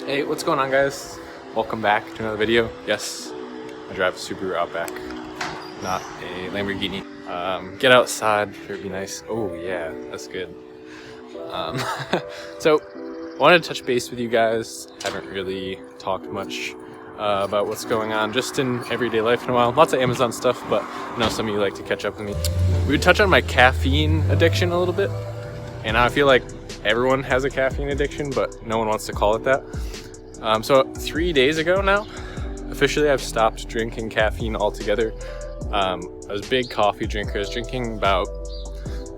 Hey, what's going on, guys? Welcome back to another video. Yes, I drive a Subaru Outback, not a Lamborghini. Get outside, it would be nice. Oh yeah, that's good. So, I wanted to touch base with you guys. Haven't really talked much about what's going on just in everyday life in a while. Lots of Amazon stuff, but I know some of you like to catch up with me. We would touch on my caffeine addiction a little bit, and I feel like everyone has a caffeine addiction, but no one wants to call it that. So 3 days ago now, officially I've stopped drinking caffeine altogether. I was a big coffee drinker. I was drinking about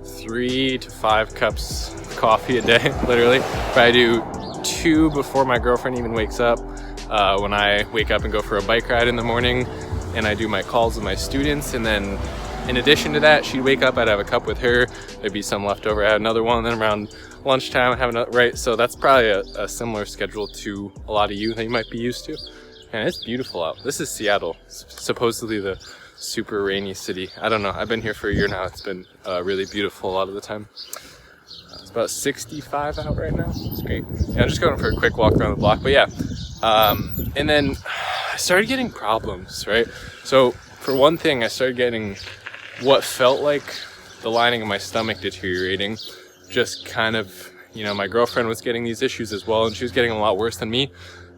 3 to 5 cups of coffee a day, literally. But I do 2 before my girlfriend even wakes up. When I wake up and go for a bike ride in the morning, and I do my calls with my students, and then in addition to that, she'd wake up, I'd have a cup with her, there'd be some left over, I had another one, then around lunchtime I have another, right? So that's probably a similar schedule to a lot of you that you might be used to. And it's beautiful out. This is Seattle, supposedly the super rainy city. I don't know, I've been here for a year now. It's been really beautiful a lot of the time. It's about 65 out right now. It's great. Yeah, I'm just going for a quick walk around the block, but yeah. And then I started getting problems, right? So for one thing, I started getting what felt like the lining of my stomach deteriorating. Just kind of, you know, my girlfriend was getting these issues as well, and she was getting a lot worse than me,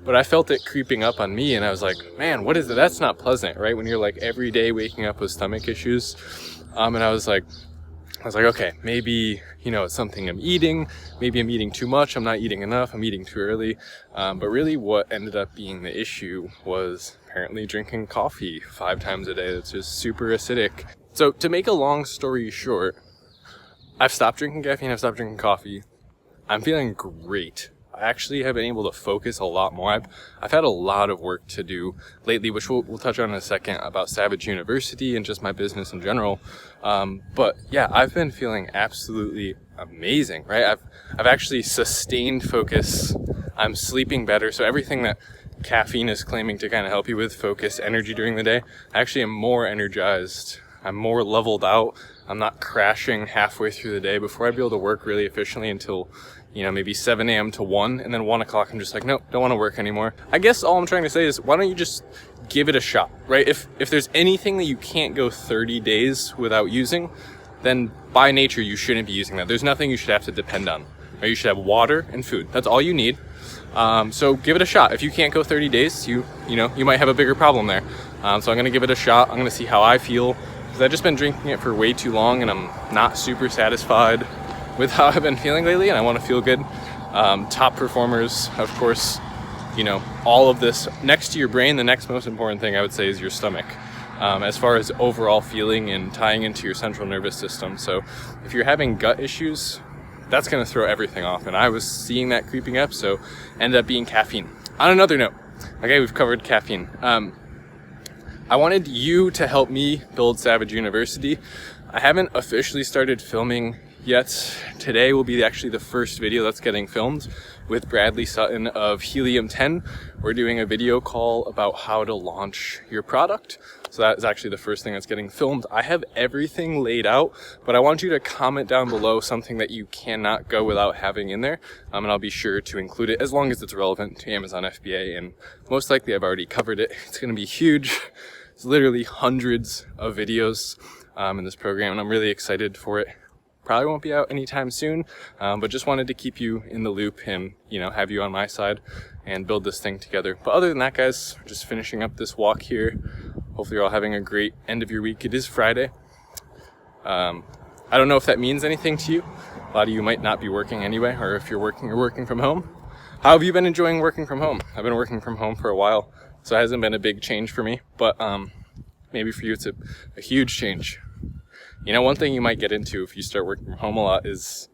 but I felt it creeping up on me, and I was like, man, what is it? That's not pleasant, right? When you're like every day waking up with stomach issues. And I was like, okay, maybe, you know, it's something I'm eating. Maybe I'm eating too much. I'm not eating enough. I'm eating too early. But really what ended up being the issue was apparently drinking coffee 5 times a day. That's just super acidic. So to make a long story short, I've stopped drinking caffeine. I've stopped drinking coffee. I'm feeling great. I actually have been able to focus a lot more. I've had a lot of work to do lately, which we'll touch on in a second, about Savage University and just my business in general. But yeah, I've been feeling absolutely amazing, right? I've actually sustained focus. I'm sleeping better. So everything that caffeine is claiming to kind of help you with focus, energy during the day, I actually am more energized. I'm more leveled out. I'm not crashing halfway through the day. Before I'd be able to work really efficiently until, you know, maybe 7 a.m. to 1, and then 1 o'clock I'm just like, nope, don't want to work anymore. I guess all I'm trying to say is, why don't you just give it a shot, right? If there's anything that you can't go 30 days without using, then by nature you shouldn't be using that. There's nothing you should have to depend on, right? You should have water and food. That's all you need. So give it a shot. If you can't go 30 days, you might have a bigger problem there. So I'm going to give it a shot. I'm going to see how I feel, because I've just been drinking it for way too long, and I'm not super satisfied with how I've been feeling lately, and I want to feel good. Top performers, of course, you know, all of this. Next to your brain, the next most important thing I would say is your stomach, as far as overall feeling and tying into your central nervous system. So if you're having gut issues, that's going to throw everything off, and I was seeing that creeping up, so ended up being caffeine. On another note, okay, we've covered caffeine. I wanted you to help me build Savage University. I haven't officially started filming yet. Today will be actually the first video that's getting filmed with Bradley Sutton of Helium 10. We're doing a video call about how to launch your product. So that is actually the first thing that's getting filmed. I have everything laid out, but I want you to comment down below something that you cannot go without having in there. And I'll be sure to include it as long as it's relevant to Amazon FBA. And most likely I've already covered it. It's going to be huge. It's literally hundreds of videos in this program, and I'm really excited for it. Probably won't be out anytime soon, but just wanted to keep you in the loop and, you know, have you on my side and build this thing together. But other than that, guys, we're just finishing up this walk here. Hopefully you're all having a great end of your week. It is Friday. I don't know if that means anything to you. A lot of you might not be working anyway, or if you're working from home. How have you been enjoying working from home? I've been working from home for a while, so it hasn't been a big change for me, but maybe for you it's a huge change. You know, one thing you might get into if you start working from home a lot is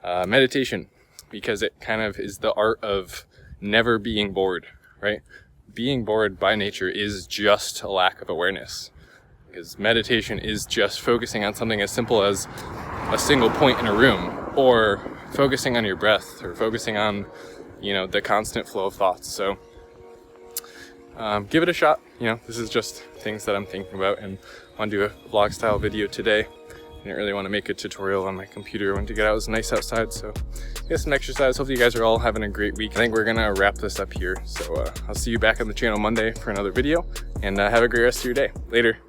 meditation, because it kind of is the art of never being bored, right? Being bored by nature is just a lack of awareness, because meditation is just focusing on something as simple as a single point in a room, or focusing on your breath, or focusing on, you know, the constant flow of thoughts. So give it a shot. You know, this is just things that I'm thinking about, and I want to do a vlog style video today. didn't really want to make a tutorial on my computer. I wanted to get out. It was nice outside, so get some exercise. Hopefully you guys are all having a great week. I think we're gonna wrap this up here. So I'll see you back on the channel Monday for another video, and have a great rest of your day. Later.